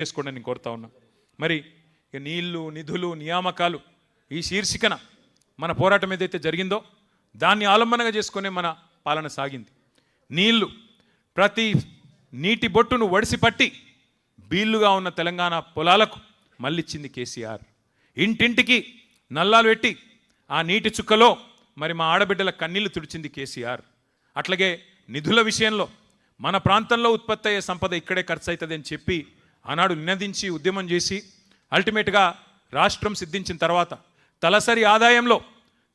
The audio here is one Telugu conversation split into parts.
చేసుకోండి నేను కోరుతా ఉన్నా. మరి నీళ్లు, నిధులు, నియామకాలు ఈ శీర్షికన మన పోరాటం ఏదైతే జరిగిందో దాన్ని ఆలంబనగా చేసుకునే మన పాలన సాగింది. నీళ్లు, ప్రతి నీటి బొట్టును వడిసిపట్టి బీళ్లుగా ఉన్న తెలంగాణ పొలాలకు మళ్ళిచ్చింది కేసీఆర్. ఇంటింటికి నల్లాలు పెట్టి ఆ నీటి చుక్కలో మరి మా ఆడబిడ్డల కన్నీళ్లు తుడిచింది కేసీఆర్. అట్లాగే నిధుల విషయంలో మన ప్రాంతంలో ఉత్పత్తి అయ్యే సంపద ఇక్కడే ఖర్చు అవుతుంది అని చెప్పి ఆనాడు నినదించి ఉద్యమం చేసి అల్టిమేట్గా రాష్ట్రం సిద్ధించిన తర్వాత తలసరి ఆదాయంలో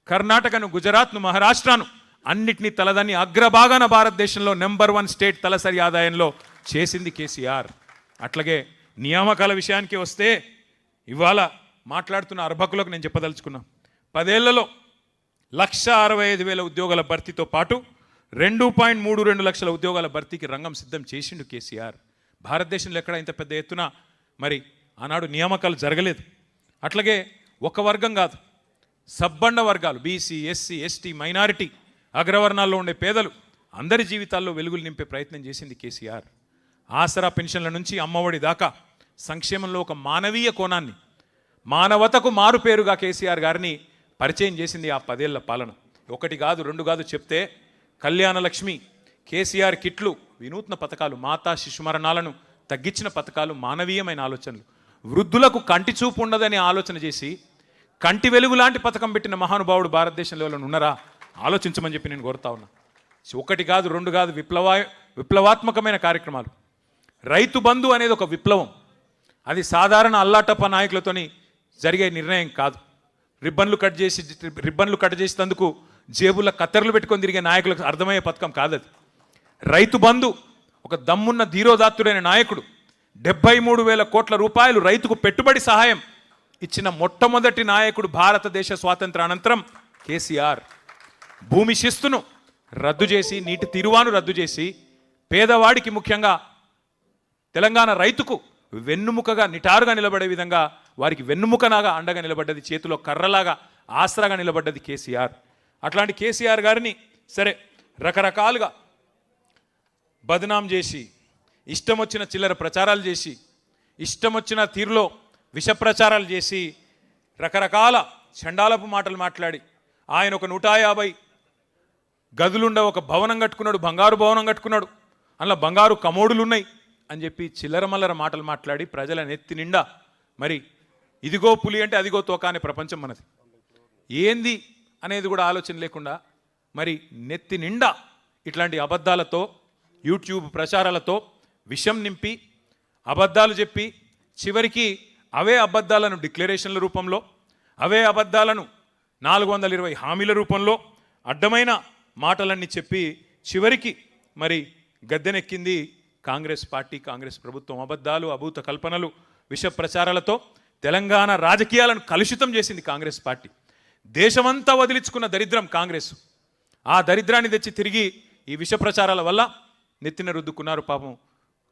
కర్ణాటకను, గుజరాత్ను, మహారాష్ట్రను అన్నిటినీ తలదాన్ని అగ్రభాగాన భారతదేశంలో నెంబర్ 1 స్టేట్ తలసరి ఆదాయంలో చేసింది కేసీఆర్. అట్లాగే నియామకాల విషయానికి వస్తే ఇవాళ మాట్లాడుతున్న అర్భకులకు నేను చెప్పదలుచుకున్నా, 10 ఏళ్లలో 1,65,000 ఉద్యోగాల భర్తీతో పాటు 2.32 లక్షల ఉద్యోగాల భర్తీకి రంగం సిద్ధం చేసిండు కేసీఆర్. భారతదేశంలో ఎక్కడ ఇంత పెద్ద ఎత్తున మరి ఆనాడు నియామకాలు జరగలేదు. అట్లాగే ఒక వర్గం కాదు, సబ్బండ వర్గాలు, బీసీ, ఎస్సీ, ఎస్టీ, మైనారిటీ, అగ్రవర్ణాల్లో ఉండే పేదలు అందరి జీవితాల్లో వెలుగులు నింపే ప్రయత్నం చేసింది కేసీఆర్. ఆసరా పెన్షన్ల నుంచి అమ్మఒడి దాకా సంక్షేమంలో ఒక మానవీయ కోణాన్ని, మానవతకు మారు పేరుగా కేసీఆర్ గారిని పరిచయం చేసింది ఆ 10 ఏళ్ల పాలన. 1 కాదు 2 కాదు చెప్తే కళ్యాణ లక్ష్మి, కేసీఆర్ కిట్లు, వినూత్న పథకాలు, మాతా శిశుమరణాలను తగ్గించిన పథకాలు, మానవీయమైన ఆలోచనలు, వృద్ధులకు కంటి చూపు ఉండదని ఆలోచన చేసి కంటి వెలుగు లాంటి పథకం పెట్టిన మహానుభావుడు భారతదేశంలో ఉన్నారా? ఆలోచించమని చెప్పి నేను కోరుతా ఉన్నా. 1 కాదు 2 కాదు విప్లవాత్మకమైన కార్యక్రమాలు. రైతు బంధు అనేది ఒక విప్లవం. అది సాధారణ అల్లాటప్ప నాయకులతోని జరిగే నిర్ణయం కాదు. రిబ్బన్లు కట్ చేసేందుకు జేబుల కత్తెరలు పెట్టుకొని తిరిగే నాయకులకు అర్థమయ్యే పథకం కాదది. రైతు బంధు ఒక దమ్మున్న ధీరోదాత్తుడైన నాయకుడు 73,000 కోట్ల రూపాయలు రైతుకు పెట్టుబడి సహాయం ఇచ్చిన మొట్టమొదటి నాయకుడు భారతదేశ స్వాతంత్ర అనంతరం కేసీఆర్. భూమి శిస్తును రద్దు చేసి, నీటి తీరువాను రద్దు చేసి, పేదవాడికి ముఖ్యంగా తెలంగాణ రైతుకు వెన్నుముకగా, నిటారుగా నిలబడే విధంగా వారికి వెన్నుముకనాగా అండగా నిలబడ్డది, చేతిలో కర్రలాగా ఆసరాగా నిలబడ్డది కేసీఆర్. అట్లాంటి కేసీఆర్ గారిని సరే రకరకాలుగా బదనాం చేసి, ఇష్టం వచ్చిన చిల్లర ప్రచారాలు చేసి, ఇష్టం వచ్చిన తీరులో విష ప్రచారాలు చేసి, రకరకాల చండాలపు మాటలు మాట్లాడి, ఆయన ఒక 150 గదులుండ ఒక భవనం కట్టుకున్నాడు, బంగారు భవనం కట్టుకున్నాడు, అందులో బంగారు కమోడులు ఉన్నాయి అని చెప్పి చిల్లర మల్లర మాటలు మాట్లాడి ప్రజల నెత్తి నిండా మరి ఇదిగో పులి అంటే అదిగో తోక అనే ప్రపంచం మనది, ఏంది అనేది కూడా ఆలోచన లేకుండా మరి నెత్తి నిండా ఇట్లాంటి అబద్ధాలతో, యూట్యూబ్ ప్రచారాలతో విషం నింపి, అబద్ధాలు చెప్పి, చివరికి అవే అబద్ధాలను డిక్లరేషన్ల రూపంలో, అవే అబద్ధాలను 420 హామీల రూపంలో అడ్డమైన మాటలన్నీ చెప్పి చివరికి మరి గద్దెనెక్కింది కాంగ్రెస్ పార్టీ, కాంగ్రెస్ ప్రభుత్వం. అబద్ధాలు, అభూత కల్పనలు, విష ప్రచారాలతో తెలంగాణ రాజకీయాలను కలుషితం చేసింది కాంగ్రెస్ పార్టీ. దేశమంతా వదిలించుకున్న దరిద్రం కాంగ్రెస్. ఆ దరిద్రాన్ని తెచ్చి తిరిగి ఈ విష ప్రచారాల వల్ల నెత్తిన రుద్దుకున్నారు పాపం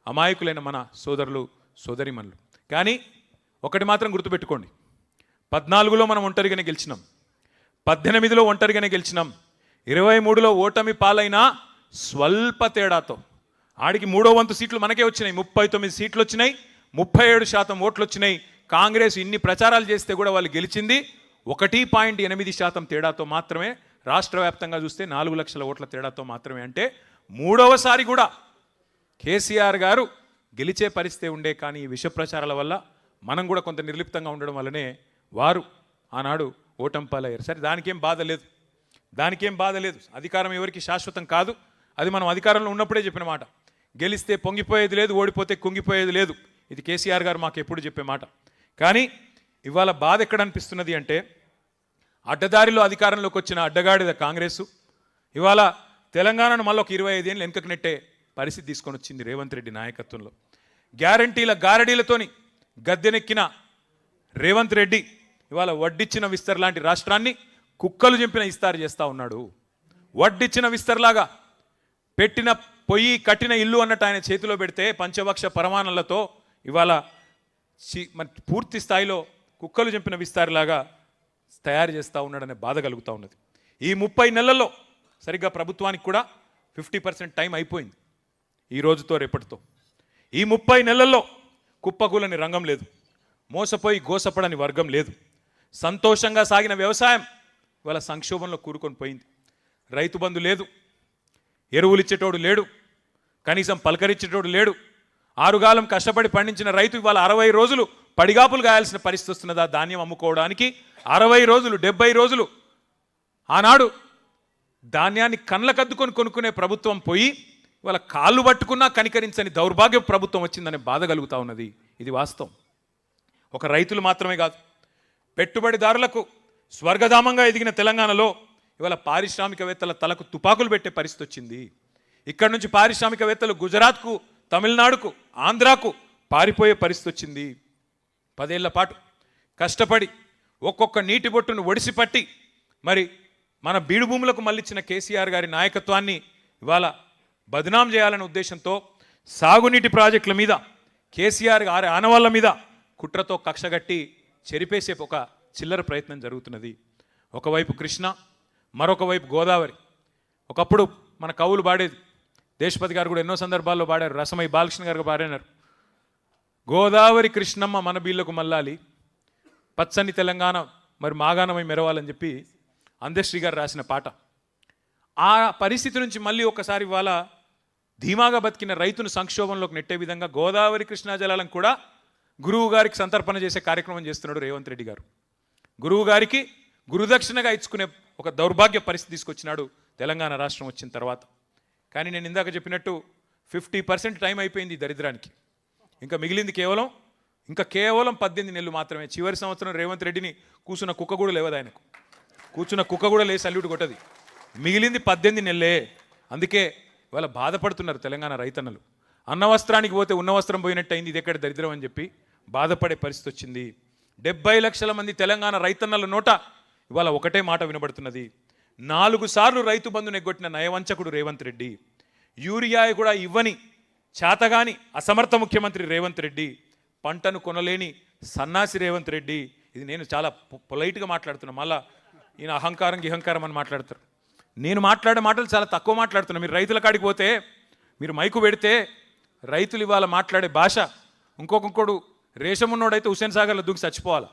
అమాయకులైన మన సోదరులు, సోదరిమణులు. కానీ ఒకటి మాత్రం గుర్తుపెట్టుకోండి, 14లో మనం ఒంటరిగానే గెలిచినాం, 18లో ఒంటరిగానే గెలిచినాం, 23లో ఓటమి పాలైనా స్వల్ప తేడాతో. ఆడికి 3వ వంతు సీట్లు మనకే వచ్చినాయి, 39 సీట్లు వచ్చినాయి, 37% ఓట్లు వచ్చినాయి. కాంగ్రెస్ ఇన్ని ప్రచారాలు చేస్తే కూడా వాళ్ళు గెలిచింది 1.8% తేడాతో మాత్రమే. రాష్ట్ర వ్యాప్తంగా చూస్తే 4 లక్షల ఓట్ల తేడాతో మాత్రమే. అంటే 3వసారి కూడా కేసీఆర్ గారు గెలిచే పరిస్థితి ఉండే. కానీ ఈ విష ప్రచారాల వల్ల మనం కూడా కొంత నిర్లిప్తంగా ఉండడం వల్లనే వారు ఆనాడు ఓటమి పాలయ్యారు. సరే, దానికేం బాధ లేదు. అధికారం ఎవరికి శాశ్వతం కాదు. అది మనం అధికారంలో ఉన్నప్పుడే చెప్పిన మాట. గెలిస్తే పొంగిపోయేది లేదు, ఓడిపోతే కుంగిపోయేది లేదు. ఇది కేసీఆర్ గారు మాకు ఎప్పుడు చెప్పే మాట. కానీ ఇవాళ బాధ ఎక్కడ అనిపిస్తున్నది అంటే, అడ్డదారిలో అధికారంలోకి వచ్చిన అడ్డగాడిద కాంగ్రెస్ ఇవాళ తెలంగాణను మళ్ళీ ఒక 25 ఏళ్ళు వెనుకకు నెట్టే పరిస్థితి తీసుకొని వచ్చింది రేవంత్ రెడ్డి నాయకత్వంలో. గ్యారంటీల గారడీలతోని గద్దెనెక్కిన రేవంత్ రెడ్డి ఇవాళ వడ్డిచ్చిన విస్తర్ లాంటి రాష్ట్రాన్ని కుక్కలు చింపిన ఇస్తారు చేస్తూ ఉన్నాడు. వడ్డిచ్చిన విస్తర్లాగా పెట్టిన పొయ్యి కట్టిన ఇల్లు అన్నట్టు ఆయన చేతిలో పెడితే పంచభక్ష పరమాణాలతో ఇవాళ పూర్తి స్థాయిలో కుక్కలు చంపిన విస్తారులాగా తయారు చేస్తూ ఉన్నాడనే బాధ కలుగుతూ ఉన్నది. ఈ 30 నెలల్లో సరిగ్గా ప్రభుత్వానికి కూడా 50% టైం అయిపోయింది ఈ రోజుతో రేపటితో. ఈ 30 నెలల్లో కుప్పకూలని రంగం లేదు, మోసపోయి గోసపడని వర్గం లేదు. సంతోషంగా సాగిన వ్యవసాయం ఇవాళ సంక్షోభంలో కూరుకొని పోయింది. రైతు బంధు లేదు, ఎరువులు ఇచ్చేటోడు లేడు, కనీసం పలకరించేటోడు లేడు. ఆరుగాలం కష్టపడి పండించిన రైతు ఇవాళ 60 రోజులు పడిగాపులు గాయాల్సిన పరిస్థితి వస్తున్నదా ధాన్యం అమ్ముకోవడానికి? 60 రోజులు 70 రోజులు ఆనాడు ధాన్యాన్ని కళ్ళకద్దుకొని కొనుక్కునే ప్రభుత్వం పోయి ఇవాళ కాళ్ళు పట్టుకున్నా కనికరించని దౌర్భాగ్య ప్రభుత్వం వచ్చిందనే బాధ కలుగుతూ ఉన్నది. ఇది వాస్తవం. ఒక రైతులు మాత్రమే కాదు, పెట్టుబడిదారులకు స్వర్గధామంగా ఎదిగిన తెలంగాణలో ఇవాళ పారిశ్రామికవేత్తల తలకు తుపాకులు పెట్టే పరిస్థితి వచ్చింది. ఇక్కడ నుంచి పారిశ్రామికవేత్తలు గుజరాత్కు, తమిళనాడుకు, ఆంధ్రాకు పారిపోయే పరిస్థితి వచ్చింది. 10 ఏళ్ల పాటు కష్టపడి ఒక్కొక్క నీటి బొట్టును ఒడిసిపట్టి మరి మన బీడు భూములకు మళ్ళించిన కేసీఆర్ గారి నాయకత్వాన్ని ఇవాళ బదనాం చేయాలనే ఉద్దేశంతో సాగునీటి ప్రాజెక్టుల మీద, కేసీఆర్ గారి ఆనవాళ్ళ మీద కుట్రతో కక్షగట్టి చెరిపేసే ఒక చిల్లర ప్రయత్నం జరుగుతున్నది. ఒకవైపు కృష్ణ, మరొక వైపు గోదావరి. ఒకప్పుడు మన కవులు పాడేది, దేశపతి గారు కూడా ఎన్నో సందర్భాల్లో పాడారు, రసమై బాలకృష్ణ గారు పాడినారు. గోదావరి కృష్ణమ్మ మన బీళ్లకు మల్లాలి, పచ్చని తెలంగాణ మరి మాగాణమై మెరవాలని చెప్పి అందశ్రీ గారు రాసిన పాట. ఆ పరిస్థితి నుంచి మళ్ళీ ఒకసారి ఇవాళ ధీమాగా బతికిన రైతును సంక్షోభంలోకి నెట్టే విధంగా గోదావరి కృష్ణా జలాలను కూడా గురువు గారికి సంతర్పణ చేసే కార్యక్రమం చేస్తున్నాడు రేవంత్ రెడ్డి గారు. గురువు గారికి గురుదక్షిణగా ఇచ్చుకునే ఒక దౌర్భాగ్య పరిస్థితి తీసుకొచ్చినాడు తెలంగాణ రాష్ట్రం వచ్చిన తర్వాత. కానీ నేను ఇందాక చెప్పినట్టు 50% టైం అయిపోయింది ఈ దరిద్రానికి. ఇంకా మిగిలింది కేవలం 18 నెలలు మాత్రమే. చివరి సంవత్సరం రేవంత్ రెడ్డిని కూర్చున్న కుక్క కూడా లేవదు, ఆయనకు కూర్చున్న కుక్క కూడా లేసి సల్యూట్ కొట్టది. మిగిలింది 18 నెలలే. అందుకే ఇవాళ బాధపడుతున్నారు తెలంగాణ రైతన్నలు. అన్న వస్త్రానికి పోతే ఉన్న వస్త్రం పోయినట్టు అయింది, ఇది ఎక్కడ దరిద్రం అని చెప్పి బాధపడే పరిస్థితి వచ్చింది. 70 లక్షల మంది తెలంగాణ రైతన్నల నోట ఇవాళ ఒకటే మాట వినబడుతున్నది. 4 సార్లు రైతు బంధును ఎగ్గొట్టిన నయవంచకుడు రేవంత్ రెడ్డి, యూరియా కూడా ఇవ్వని చేతగాని అసమర్థ ముఖ్యమంత్రి రేవంత్ రెడ్డి, పంటను కొనలేని సన్నాసి రేవంత్ రెడ్డి. ఇది నేను చాలా పొలైట్గా మాట్లాడుతున్నా, మళ్ళా ఈయన అహంకారం గిహంకారం అని మాట్లాడతారు. నేను మాట్లాడే మాటలు చాలా తక్కువ మాట్లాడుతున్నా. మీరు రైతుల కాడికి పోతే, మీరు మైకు పెడితే రైతులు ఇవాళ మాట్లాడే భాష ఇంకొకడు రేషమున్నోడైతే హుస్సేన్ సాగర్లో దూకి చచ్చిపోవాలి,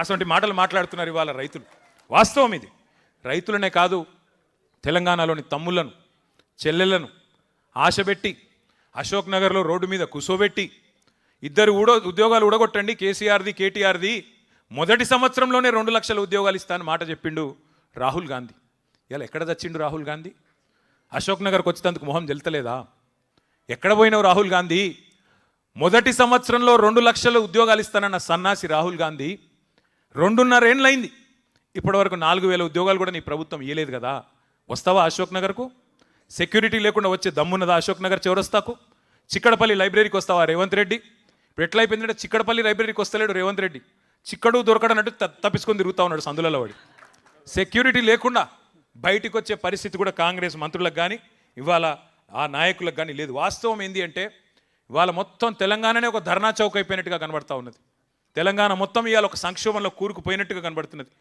అటువంటి మాటలు మాట్లాడుతున్నారు ఇవాళ రైతులు. వాస్తవం ఇది. రైతులనే కాదు, తెలంగాణలోని తమ్ముళ్లను, చెల్లెళ్లను ఆశపెట్టి అశోక్ నగర్లో రోడ్డు మీద కూసోబెట్టి 2 ఉద్యోగాలు ఊడగొట్టండి కేసీఆర్ది కేటీఆర్ది, మొదటి సంవత్సరంలోనే 2 లక్షల ఉద్యోగాలు ఇస్తానని మాట చెప్పిండు రాహుల్ గాంధీ. ఇలా ఎక్కడ చచ్చిండు రాహుల్ గాంధీ? అశోక్ నగర్కి వచ్చేందుకు మొహం జల్తలేదా? ఎక్కడ పోయినావు రాహుల్ గాంధీ? మొదటి సంవత్సరంలో 2 లక్షల ఉద్యోగాలు ఇస్తానన్న సన్నాసి రాహుల్ గాంధీ 2.5 ఏళ్ళైంది, ఇప్పటివరకు 4,000 ఉద్యోగాలు కూడా నీ ప్రభుత్వం ఇవ్వలేదు కదా. వస్తావా అశోక్ నగర్కు? సెక్యూరిటీ లేకుండా వచ్చే దమ్మున్నదా అశోక్ నగర్ చౌరస్తాకు? చిక్కడపల్లి లైబ్రరీకి వస్తావా రేవంత్ రెడ్డి? ఇప్పుడు ఎట్లయిపోయిందంటే చిక్కడపల్లి లైబ్రరీకి వస్తలేడు రేవంత్ రెడ్డి, చిక్కడు దొరకడన్నట్టు తప్పించుకొని తిరుగుతూ ఉన్నాడు సందులలో వాడి. సెక్యూరిటీ లేకుండా బయటికి వచ్చే పరిస్థితి కూడా కాంగ్రెస్ మంత్రులకు కానీ ఇవాళ ఆ నాయకులకు కానీ లేదు. వాస్తవం ఏంది అంటే ఇవాళ మొత్తం తెలంగాణనే ఒక ధర్నా చౌక్ అయిపోయినట్టుగా కనబడతా ఉన్నది. తెలంగాణ మొత్తం ఇవాళ ఒక సంక్షోభంలో కూరుకుపోయినట్టుగా కనబడుతున్నది.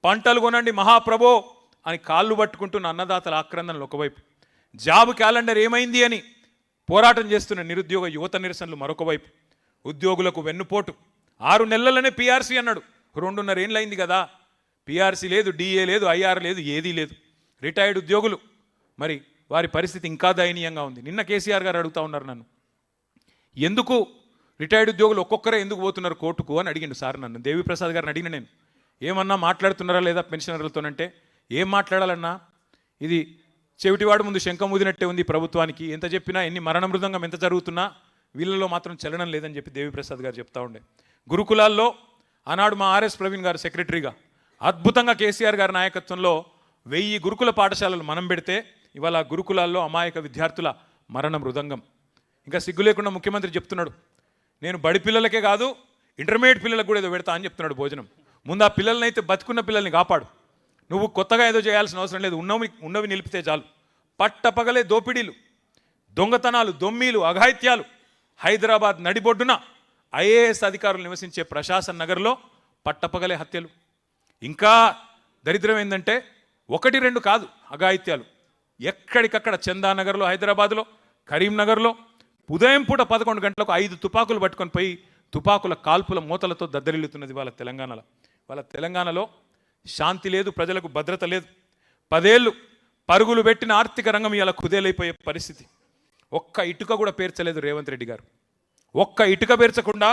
పంటలు కొనండి మహాప్రభో అని కాళ్ళు పట్టుకుంటున్న అన్నదాతల ఆక్రందనలు ఒకవైపు, జాబ్ క్యాలెండర్ ఏమైంది అని పోరాటం చేస్తున్న నిరుద్యోగ యువత నిరసనలు మరొక వైపు, ఉద్యోగులకు వెన్నుపోటు. 6 నెలలనే పీఆర్సీ అన్నాడు, 2.5 ఏళ్ళు అయింది కదా. పీఆర్సీ లేదు, డిఏ లేదు, ఐఆర్ లేదు, ఏదీ లేదు. రిటైర్డ్ ఉద్యోగులు మరి వారి పరిస్థితి ఇంకా దయనీయంగా ఉంది. నిన్న కేసీఆర్ గారు అడుగుతూ ఉన్నారు నన్ను, ఎందుకు రిటైర్డ్ ఉద్యోగులు ఒక్కొక్కరే ఎందుకు పోతున్నారు కోర్టుకు అని అడిగిండు సార్ నన్ను. దేవిప్రసాద్ గారిని అడిగిన నేను, ఏమన్నా మాట్లాడుతున్నారా లేదా పెన్షనర్లతోనంటే, ఏం మాట్లాడాలన్నా, ఇది చెవిటివాడు ముందు శంఖం ఊదినట్టే ఉంది ప్రభుత్వానికి, ఎంత చెప్పినా ఎన్ని మరణ మృదంగం ఎంత జరుగుతున్నా వీళ్ళలో మాత్రం చలనం లేదని చెప్పి దేవిప్రసాద్ గారు చెప్తా ఉండే. గురుకులాల్లో ఆనాడు మా ఆర్ఎస్ ప్రవీణ్ గారు సెక్రటరీగా అద్భుతంగా కేసీఆర్ గారి నాయకత్వంలో 1000 గురుకుల పాఠశాలలు మనం పెడితే ఇవాళ గురుకులాల్లో అమాయక విద్యార్థుల మరణ మృదంగం. ఇంకా సిగ్గు లేకుండా ముఖ్యమంత్రి చెప్తున్నాడు, నేను బడి పిల్లలకే కాదు ఇంటర్మీడియట్ పిల్లలకు కూడా ఏదో పెడతా అని చెప్తున్నాడు భోజనం. ముందు ఆ పిల్లల్ని బతుకున్న పిల్లల్ని కాపాడు, నువ్వు కొత్తగా ఏదో చేయాల్సిన అవసరం లేదు, ఉన్నవి నిలిపితే చాలు. పట్టపగలే దోపిడీలు, దొంగతనాలు, దొమ్మీలు, అఘాయిత్యాలు. హైదరాబాద్ నడిబొడ్డున ఐఏఎస్ అధికారులు నివసించే ప్రశాసన్ నగర్లో పట్టపగలే హత్యలు. ఇంకా దరిద్రం ఏంటంటే 1-2 కాదు అఘాయిత్యాలు, ఎక్కడికక్కడ చందానగర్లో, హైదరాబాద్లో, కరీంనగర్లో, ఉదయం పూట 11 గంటలకు 5 తుపాకులు పట్టుకొని పోయి తుపాకుల కాల్పుల మూతలతో దద్దరిల్లుతున్నది వాళ్ళ తెలంగాణలో. వాళ్ళ తెలంగాణలో శాంతి లేదు, ప్రజలకు భద్రత లేదు. 10 ఏళ్ళు పరుగులు పెట్టిన ఆర్థిక రంగం ఇలా కుదేలైపోయే పరిస్థితి. ఒక్క ఇటుక కూడా పేర్చలేదు రేవంత్ రెడ్డి గారు. ఒక్క ఇటుక పేర్చకుండా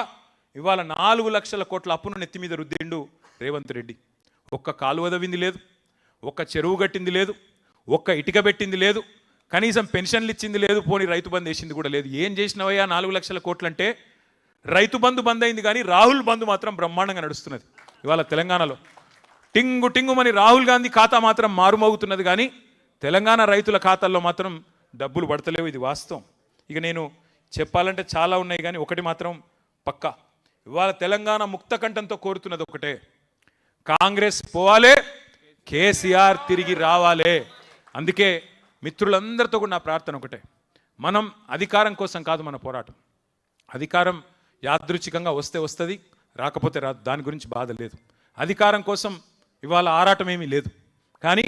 ఇవాళ 4 లక్షల కోట్ల అప్పును నెత్తి మీద రుద్దిండు రేవంత్ రెడ్డి. ఒక్క కాలువ దవ్వింది లేదు, ఒక్క చెరువు కట్టింది లేదు, ఒక్క ఇటుక పెట్టింది లేదు, కనీసం పెన్షన్లు ఇచ్చింది లేదు, పోనీ రైతు బంధు వేసింది కూడా లేదు. ఏం చేసినవయ్యా 4 లక్షల కోట్లు అంటే? రైతు బంధు బంద్ అయింది కానీ రాహుల్ బంధు మాత్రం బ్రహ్మాండంగా నడుస్తున్నది ఇవాళ తెలంగాణలో. టింగు టింగుమని రాహుల్ గాంధీ ఖాతా మాత్రం మారుమోగుతున్నది కానీ తెలంగాణ రైతుల ఖాతాల్లో మాత్రం డబ్బులు పడతలేవు. ఇది వాస్తవం. ఇక నేను చెప్పాలంటే చాలా ఉన్నాయి కానీ ఒకటి మాత్రం పక్కా, ఇవాళ తెలంగాణ ముక్త కంఠంతో కోరుతున్నది ఒకటే, కాంగ్రెస్ పోవాలే, కేసీఆర్ తిరిగి రావాలే. అందుకే మిత్రులందరితో కూడా నా ప్రార్థన ఒకటే, మనం అధికారం కోసం కాదు మన పోరాటం. అధికారం యాదృచ్ఛికంగా వస్తే వస్తుంది, రాకపోతే రాదు, దాని గురించి బాధ లేదు. అధికారం కోసం ఇవాళ ఆరాటం ఏమీ లేదు. కానీ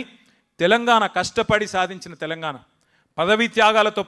తెలంగాణ కష్టపడి సాధించిన తెలంగాణ, పదవీ త్యాగాలతో